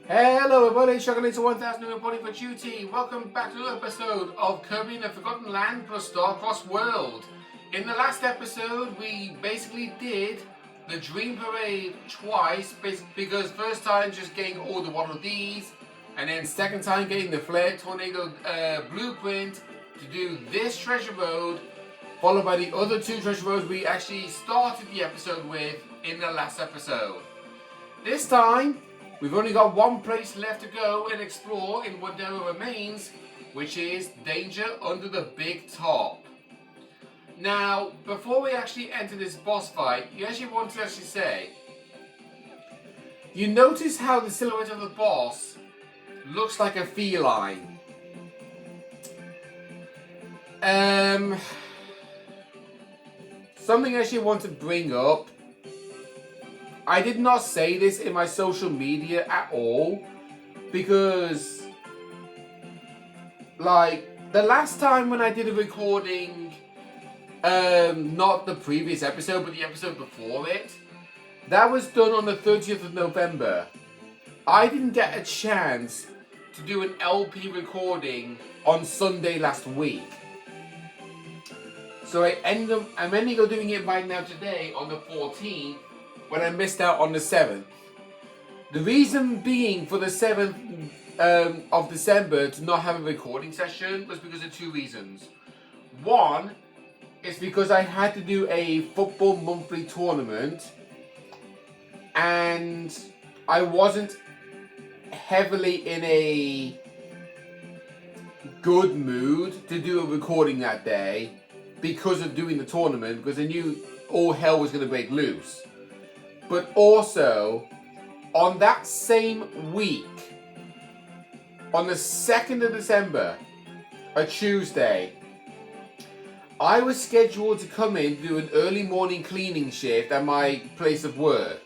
Hello everybody, Chugging into 1000 new reporting for duty. Welcome back to another episode of Kirby in the Forgotten Land plus Starcross World. In the last episode, we basically did the Dream Parade twice, because first time just getting all the Waddle Dees, and then second time getting the Flare Tornado blueprint to do this treasure road, followed by the other two treasure roads we actually started the episode with in the last episode. This time, we've only got one place left to go and explore in Wonderia Remains, which is Danger Under the Big Top. Now, before we actually enter this boss fight, you actually want to say, you notice how the silhouette of the boss looks like a feline. Something I actually want to bring up. I did not say this in my social media at all, because like the last time when I did a recording, not the previous episode but the episode before it, that was done on the 30th of November. I didn't get a chance to do an LP recording on Sunday last week, so I'm ending up doing it right now today on the 14th, when I missed out on the 7th. The reason being for the 7th of December to not have a recording session was because of two reasons. One is because I had to do a football monthly tournament and I wasn't heavily in a good mood to do a recording that day because of doing the tournament, because I knew all hell was going to break loose. But also, on that same week, on the 2nd of December, a Tuesday, I was scheduled to come in to do an early morning cleaning shift at my place of work.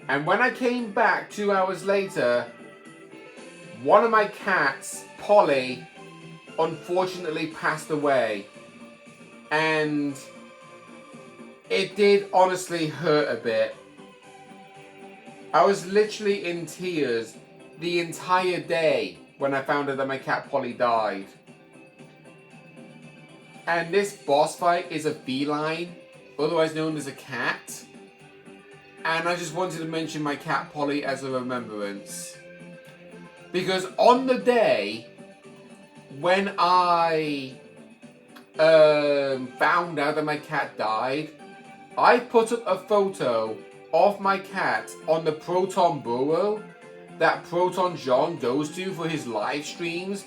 And when I came back 2 hours later, one of my cats, Polly, unfortunately passed away. And it did honestly hurt a bit. I was literally in tears the entire day when I found out that my cat Polly died. And this boss fight is a feline, otherwise known as a cat. And I just wanted to mention my cat Polly as a remembrance. Because on the day when I found out that my cat died, I put up a photo of my cat on the Proton Burrow that Proton John goes to for his live streams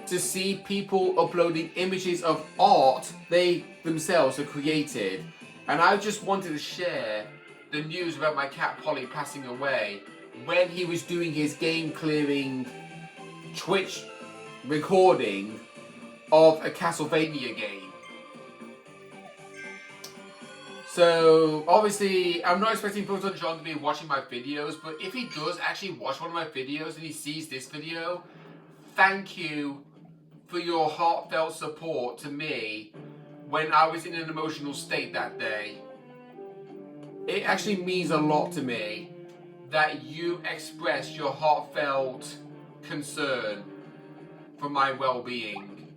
to see people uploading images of art they themselves have created. And I just wanted to share the news about my cat Polly passing away when he was doing his game clearing Twitch recording of a Castlevania game. So obviously I'm not expecting Proton John to be watching my videos, but if he does actually watch one of my videos and he sees this video, thank you for your heartfelt support to me when I was in an emotional state that day. It actually means a lot to me that you expressed your heartfelt concern for my well-being.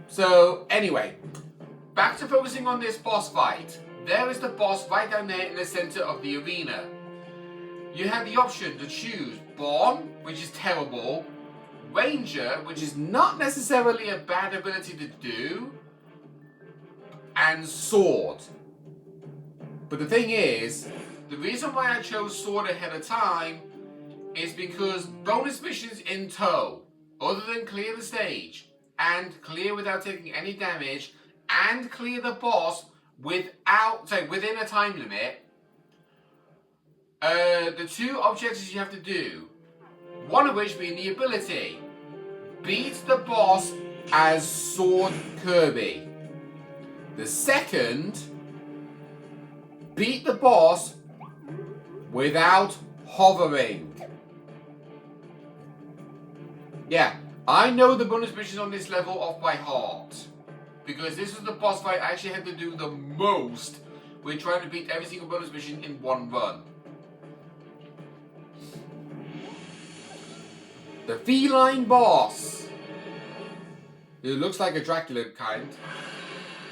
So anyway, back to focusing on this boss fight. There is the boss right down there in the center of the arena. You have the option to choose Bomb, which is terrible, Ranger, which is not necessarily a bad ability to do, and Sword. But the thing is, the reason why I chose Sword ahead of time is because bonus missions in tow, other than clear the stage, and clear without taking any damage, and clear the boss within a time limit, the two objectives you have to do, one of which being the ability, beat the boss as Sword Kirby. The second, beat the boss without hovering. Yeah, I know the bonus missions on this level off by heart, because this is the boss fight I actually had to do the most with trying to beat every single bonus mission in one run. The feline boss, who looks like a Dracula kind,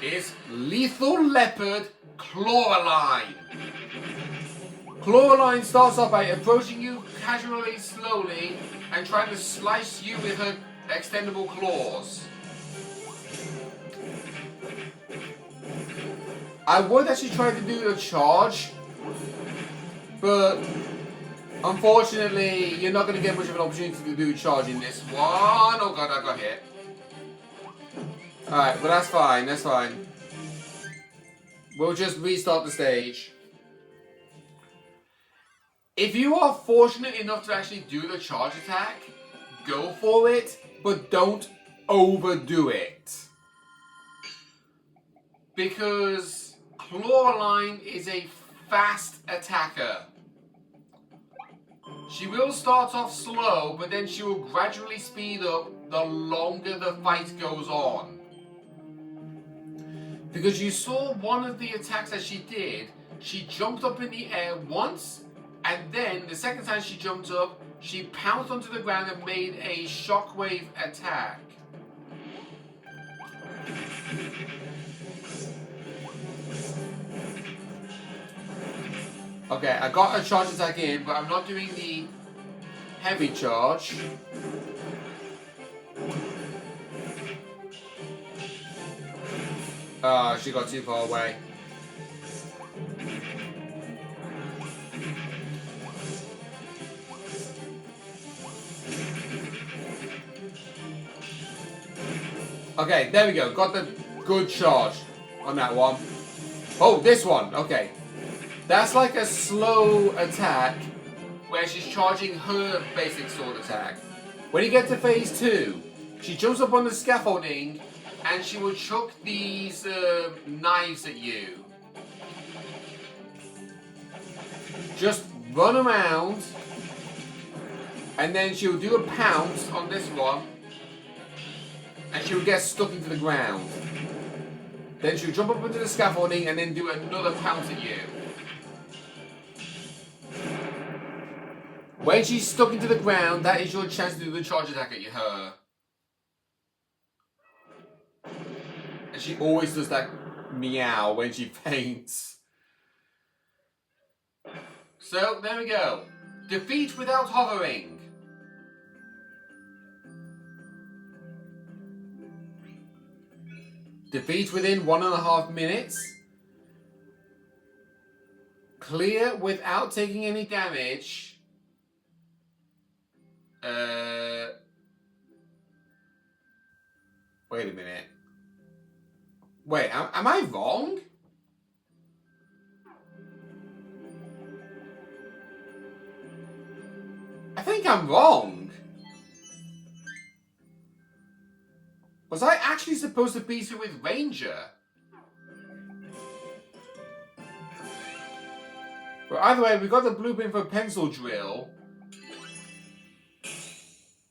is Lethal Leopard Clawline. Clawline starts off by approaching you casually, slowly, and trying to slice you with her extendable claws. I would actually try to do a charge, but unfortunately, you're not going to get much of an opportunity to do a charge in this one. Oh god, I got hit. Alright, but that's fine, that's fine. We'll just restart the stage. If you are fortunate enough to actually do the charge attack, go for it, but don't overdo it. Because Clawline is a fast attacker. She will start off slow, but then she will gradually speed up the longer the fight goes on. Because you saw one of the attacks that she did, she jumped up in the air once, and then the second time she jumped up, she pounced onto the ground and made a shockwave attack. Okay, I got a charge attack in, but I'm not doing the heavy charge. She got too far away. Okay, there we go. Got the good charge on that one. Oh, this one. Okay. That's like a slow attack where she's charging her basic sword attack. When you get to phase 2, she jumps up on the scaffolding and she will chuck these knives at you. Just run around and then she'll do a pounce on this one and she'll get stuck into the ground. Then she'll jump up into the scaffolding and then do another pounce at you. When she's stuck into the ground, that is your chance to do the charge attack at her. And she always does that meow when she faints. So, there we go. Defeat without hovering. Defeat within 1.5 minutes. Clear without taking any damage. Wait a minute. Wait, am I wrong? I think I'm wrong. Was I actually supposed to beat her with Ranger? But either way, we got the blueprint for pencil drill.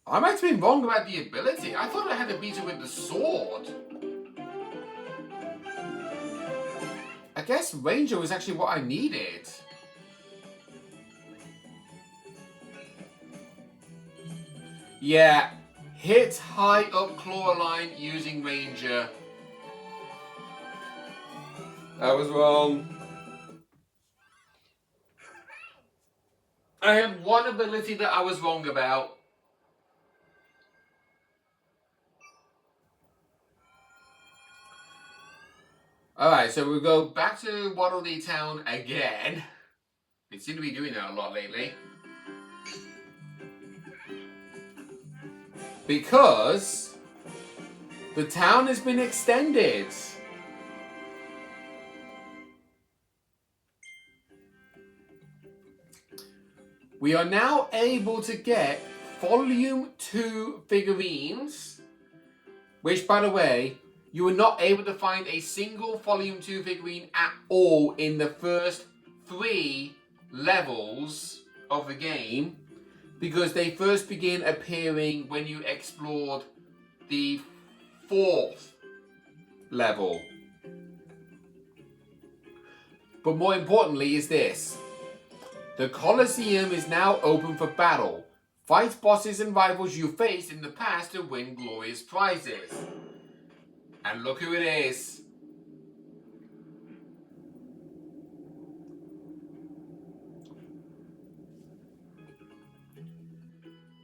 I might have been wrong about the ability. I thought I had to beat her with the sword. I guess Ranger was actually what I needed. Yeah, hit high up Clawline using Ranger. I was wrong. I had one ability that I was wrong about. Alright, so we'll go back to Waddle Dee Town again. We seem to be doing that a lot lately. Because the town has been extended. We are now able to get Volume 2 figurines, which, by the way, you were not able to find a single Volume 2 figurine at all in the first 3 levels of the game, because they first begin appearing when you explored the 4th level. But more importantly is this. The Colosseum is now open for battle. Fight bosses and rivals you faced in the past to win glorious prizes. And look who it is.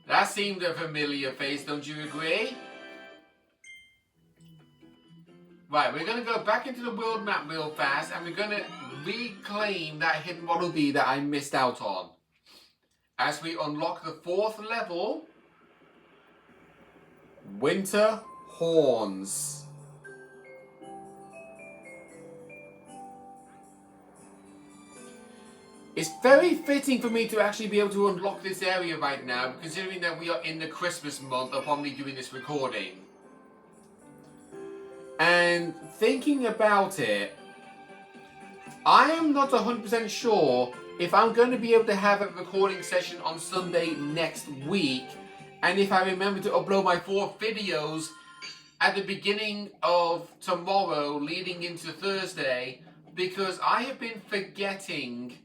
That seemed a familiar face, don't you agree? Right, we're going to go back into the world map real fast and we're going to reclaim that hidden Model D that I missed out on. As we unlock the 4th level, Winter Horns. It's very fitting for me to actually be able to unlock this area right now, considering that we are in the Christmas month upon me doing this recording. And thinking about it, I am not 100% sure if I'm going to be able to have a recording session on Sunday next week, and if I remember to upload my 4 videos at the beginning of tomorrow leading into Thursday, because I have been forgetting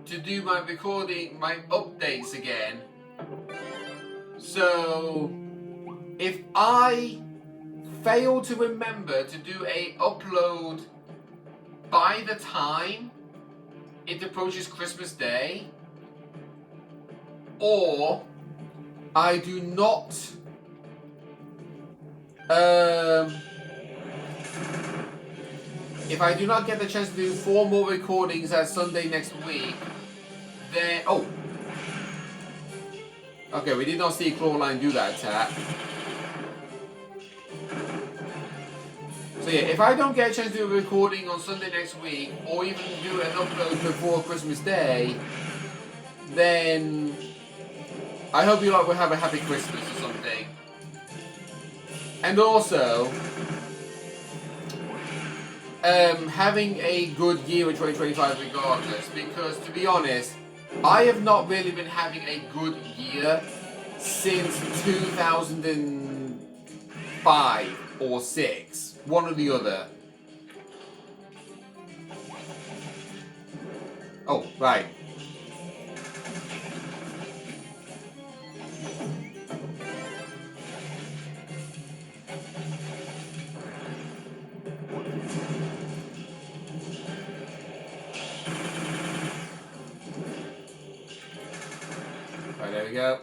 to do my updates again. So if I fail to remember to do a upload by the time it approaches Christmas Day, or I do not if I do not get the chance to do 4 more recordings at Sunday next week, then okay, we did not see Clawline do that attack. So yeah, if I don't get a chance to do a recording on Sunday next week, or even do an upload before Christmas Day, then I hope you lot will have a happy Christmas or something. And also, having a good year in 2025 regardless, because to be honest, I have not really been having a good year since 2005 or 6. One or the other. Oh, right. Right, there we go.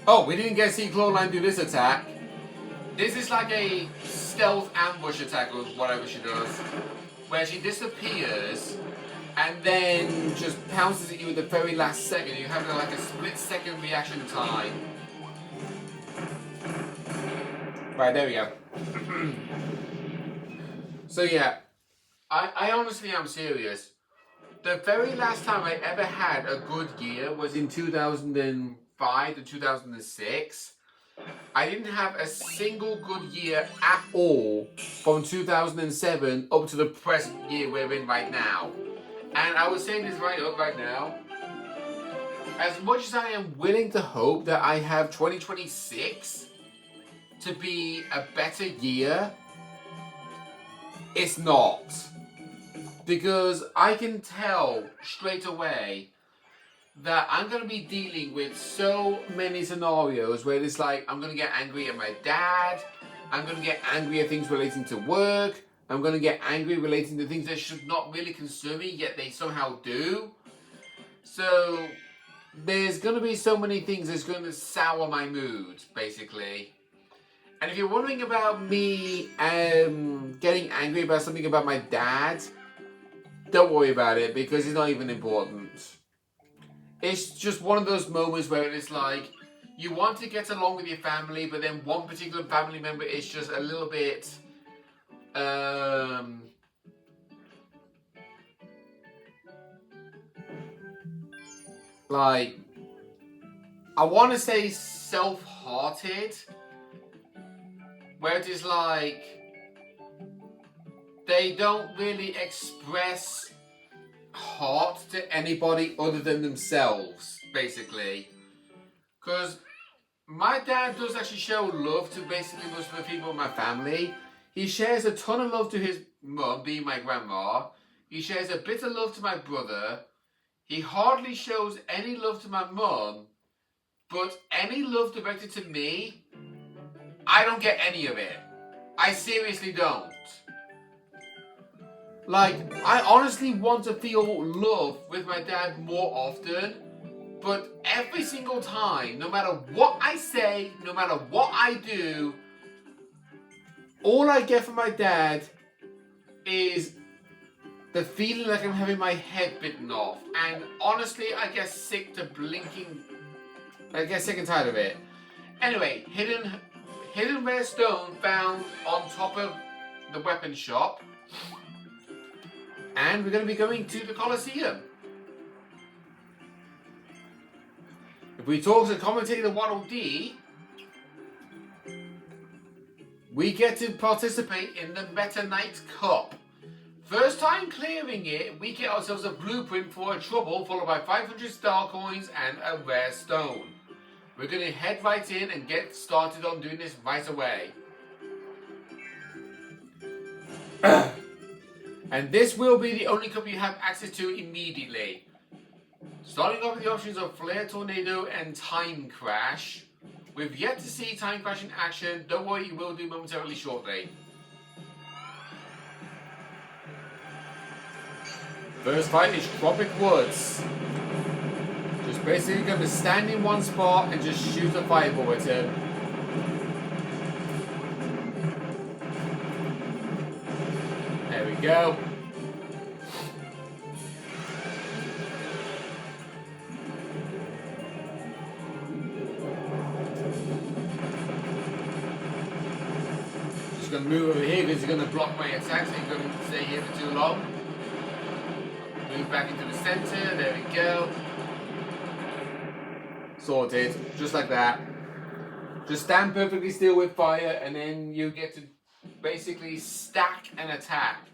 Oh, we didn't get to see Clawline do this attack. This is like a stealth ambush attack or whatever she does, where she disappears and then just pounces at you at the very last second. You have like a split-second reaction time. Right, there we go. So yeah, I honestly am serious. The very last time I ever had a good year was in 2005 to 2006. I didn't have a single good year at all from 2007 up to the present year we're in right now. And I was saying this right now. As much as I am willing to hope that I have 2026 to be a better year, it's not. Because I can tell straight away that I'm going to be dealing with so many scenarios where it's like I'm going to get angry at my dad, I'm going to get angry at things relating to work, I'm going to get angry relating to things that should not really concern me, yet they somehow do. So there's going to be so many things that's going to sour my mood, basically. And if you're wondering about me getting angry about something about my dad, don't worry about it, because it's not even important. It's just one of those moments where it's like, you want to get along with your family, but then one particular family member is just a little bit, like, I want to say self-hearted, where it is like, they don't really express heart to anybody other than themselves, basically. Because my dad does actually show love to basically most of the people in my family. He shares a ton of love to his mum, being my grandma. He shares a bit of love to my brother. He hardly shows any love to my mum, but any love directed to me, I don't get any of it. I seriously don't. Like, I honestly want to feel love with my dad more often, but every single time, no matter what I say, no matter what I do, all I get from my dad is the feeling like I'm having my head bitten off. And honestly, I get sick to blinking. I get sick and tired of it. Anyway, hidden rare stone found on top of the weapon shop. And we're going to be going to the Colosseum. If we talk to commentator Waddle Dee, we get to participate in the Meta Knight Cup. First time clearing it, we get ourselves a blueprint for a trouble followed by 500 star coins and a rare stone. We're going to head right in and get started on doing this right away. And this will be the only cup you have access to immediately. Starting off with the options of Flare Tornado and Time Crash. We've yet to see Time Crash in action. Don't worry, you will do momentarily shortly. First fight is Tropic Woods. Just basically going to stand in one spot and just shoot a fireball at him. There we go. Just going to move over here because he's going to block my attacks. So he's going to stay here for too long. Move back into the center. There we go. Sorted. Just like that. Just stand perfectly still with fire and then you get to basically stack an attack.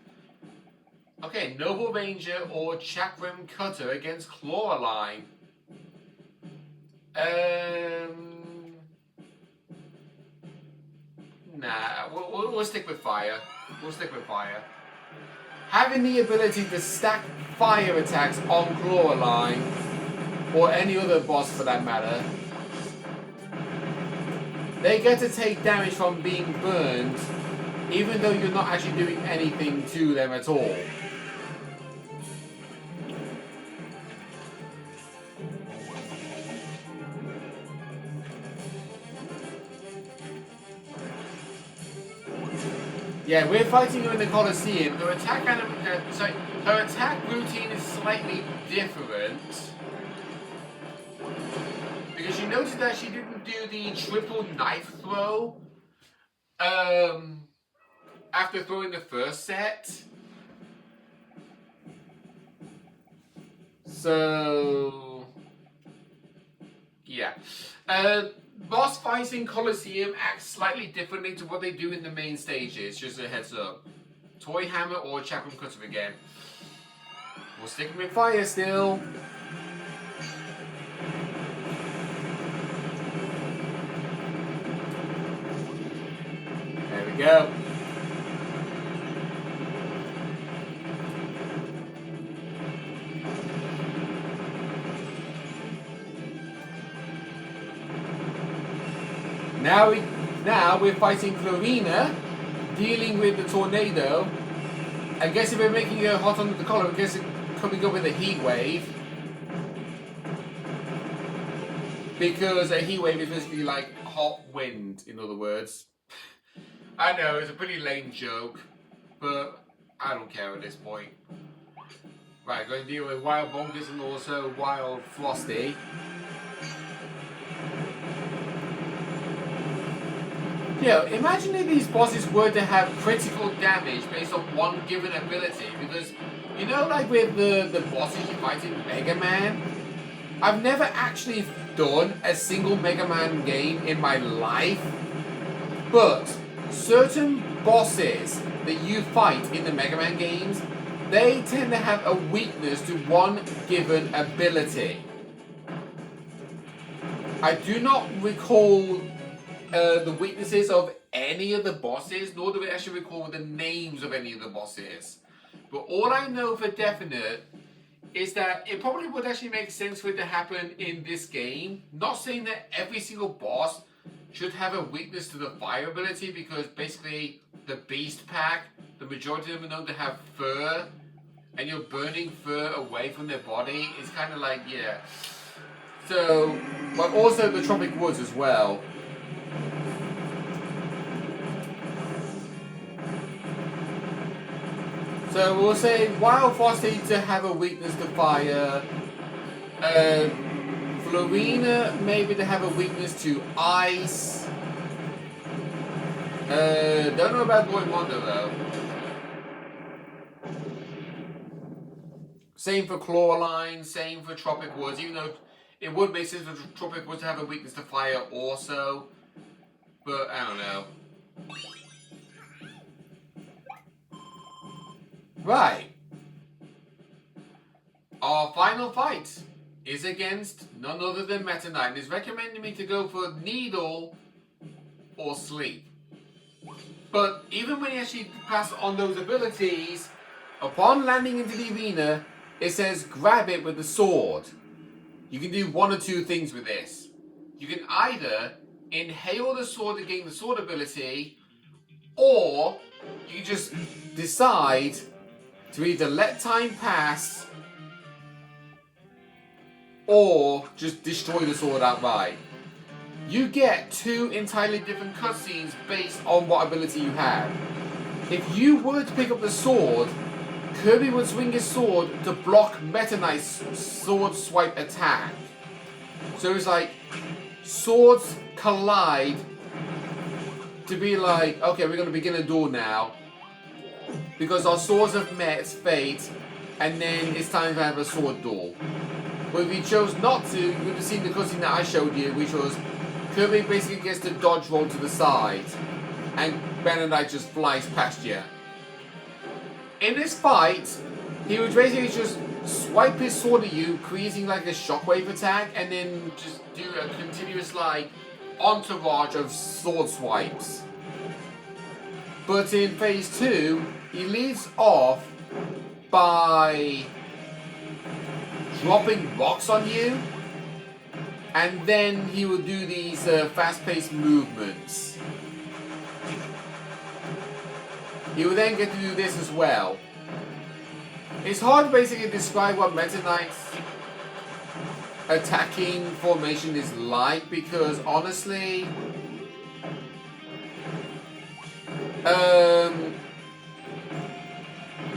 Okay, Noble Ranger or Chakram Cutter against Coraline. Nah, we'll stick with fire. We'll stick with fire. Having the ability to stack fire attacks on Coraline, or any other boss for that matter, they get to take damage from being burned, even though you're not actually doing anything to them at all. Yeah, we're fighting her in the Colosseum. Her attack routine is slightly different. Because you notice that she didn't do the triple knife throw after throwing the first set. So, yeah. Boss fights in Colosseum act slightly differently to what they do in the main stages, just a heads up. Toy Hammer or Chakram Cutter again. We'll stick with fire still. There we go. Now we're fighting Florina, dealing with the tornado. I guess if we're making her hot under the collar, I guess it's coming up with a heat wave. Because a heat wave is basically like hot wind, in other words. I know, it's a pretty lame joke, but I don't care at this point. Right, going to deal with Wild Bonkers and also Wild Frosty. Yeah, imagine if these bosses were to have critical damage based on one given ability, because, you know, like with the bosses you fight in Mega Man, I've never actually done a single Mega Man game in my life, but certain bosses that you fight in the Mega Man games, they tend to have a weakness to one given ability. I do not recall the weaknesses of any of the bosses, nor do I actually recall the names of any of the bosses. But all I know for definite is that it probably would actually make sense for it to happen in this game. Not saying that every single boss should have a weakness to the fire ability, because basically the beast pack, the majority of them are known to have fur, and you're burning fur away from their body. It's kind of like, yeah. So, but also the tropic woods as well. So we'll say wild frost needs to have a weakness to fire. Florina maybe to have a weakness to ice. Don't know about Mondo though. Same for Clawline, same for Tropic Woods, even though it would make sense for Tropic Woods to have a weakness to fire also. But I don't know. Right. Our final fight is against none other than Meta Knight, and is recommending me to go for Needle or Sleep. But even when you actually pass on those abilities, upon landing into the arena, it says grab it with the sword. You can do one or two things with this. You can either inhale the sword to gain the sword ability, or you can just decide to either let time pass or just destroy the sword outright. You get two entirely different cutscenes based on what ability you have. If you were to pick up the sword, Kirby would swing his sword to block Meta Knight's sword swipe attack. So it's like swords collide to be like, okay, we're going to begin a duel now, because our swords have met fate, and then it's time to have a sword duel. But if you chose not to, you would have seen the cutscene that I showed you, which was Kirby basically gets to dodge roll to the side, and Meta Knight just flies past you. In this fight, he would basically just swipe his sword at you, creating like a shockwave attack, and then just do a continuous like entourage of sword swipes. But in phase 2, he leads off by dropping rocks on you, and then he will do these fast-paced movements. He will then get to do this as well. It's hard to basically describe what Meta Knight's attacking formation is like, because honestly,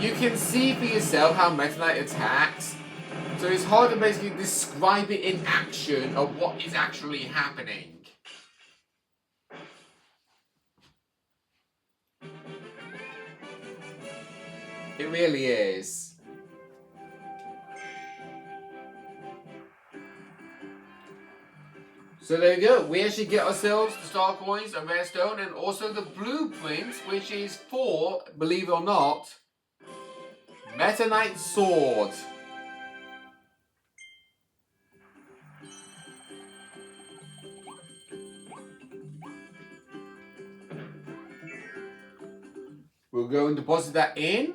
you can see for yourself how Meta Knight attacks, so it's hard to basically describe it in action of what is actually happening. It really is. So there you go. We actually get ourselves the star coins, a rare stone, and also the blueprint, which is for, believe it or not, Meta Knight's sword. We'll go and deposit that in.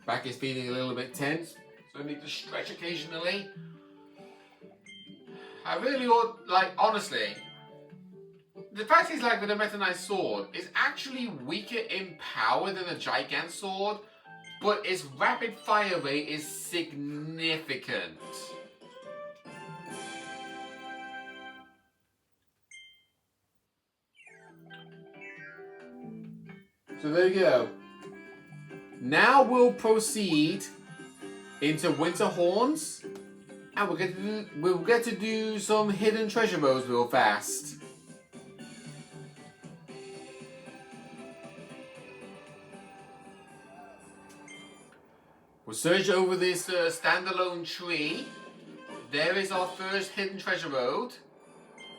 Back is feeling a little bit tense, so I need to stretch occasionally. I really ought, like, honestly, the fact is, like, with the Meta Knight sword, it's actually weaker in power than a Gigant sword, but its rapid fire rate is significant. So there you go. Now we'll proceed into Winter Horns, and we'll get to do some hidden treasure modes real fast. We'll search over this standalone tree. There is our first hidden treasure road,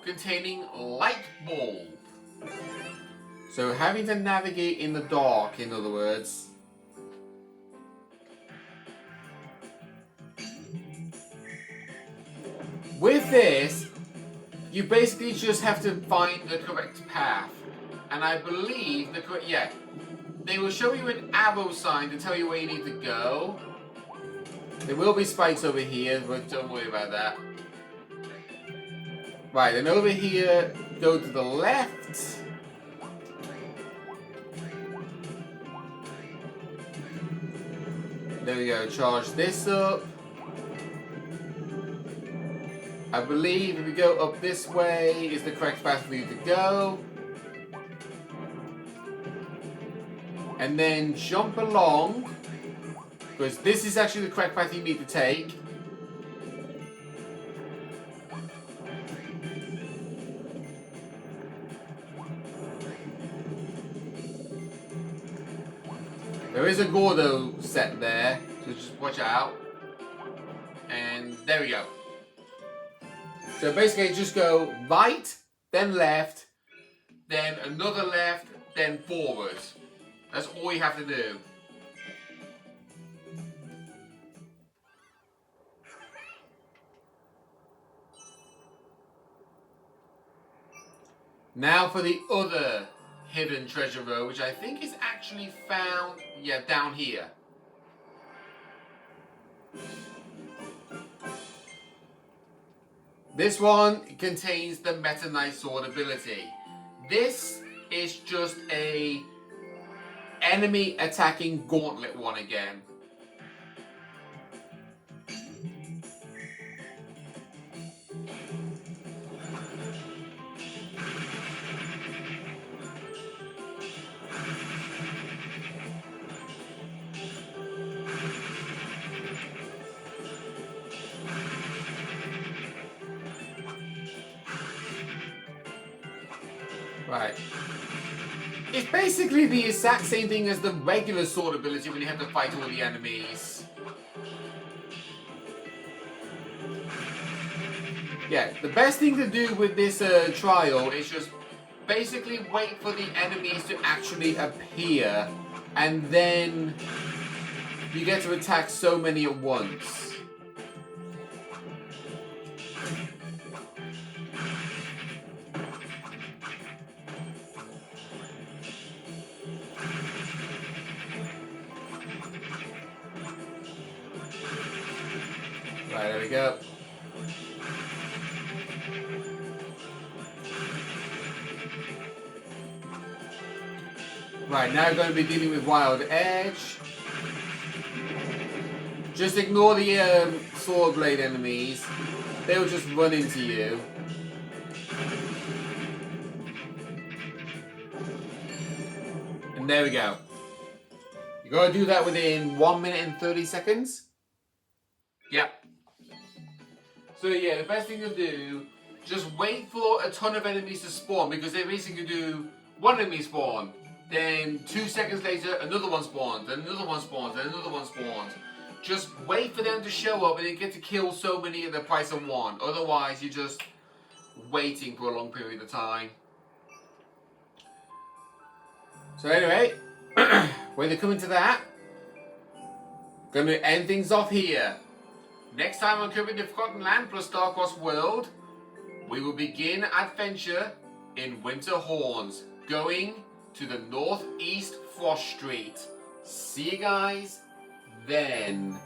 containing Light Bulb. So having to navigate in the dark, in other words. this, you basically just have to find the correct path. And I believe the correct, yeah. They will show you an arrow sign to tell you where you need to go. There will be spikes over here, but don't worry about that. Right, and over here, go to the left. There we go, charge this up. I believe if we go up this way is the correct path for you to go. And then jump along, because this is actually the correct path you need to take. There is a Gordo set there, so just watch out. And there we go. So basically just go right, then left, then another left, then forward. That's all you have to do. Now for the other hidden treasure row, which I think is actually found, yeah, down here. This one contains the Meta Knight Sword ability. This is just a enemy attacking gauntlet one again. Right. It's basically the exact same thing as the regular sword ability when you have to fight all the enemies. Yeah, the best thing to do with this trial is just basically wait for the enemies to actually appear, and then you get to attack so many at once. Right, there we go. Right, now we're going to be dealing with Wild Edge. Just ignore the sword blade enemies. They'll just run into you. And there we go. You got to do that within 1 minute and 30 seconds. Yep. So yeah, the best thing to do, just wait for a ton of enemies to spawn, because they basically do one enemy spawn, then 2 seconds later another one spawns, then another one spawns, then another one spawns. Just wait for them to show up and you get to kill so many at the price of one. Otherwise you're just waiting for a long period of time. So anyway, when they come into that, gonna end things off here. Next time on Kirby the Forgotten Land plus Star-Crossed World, we will begin adventure in Winter Horns, going to the Northeast Frost Street. See you guys then.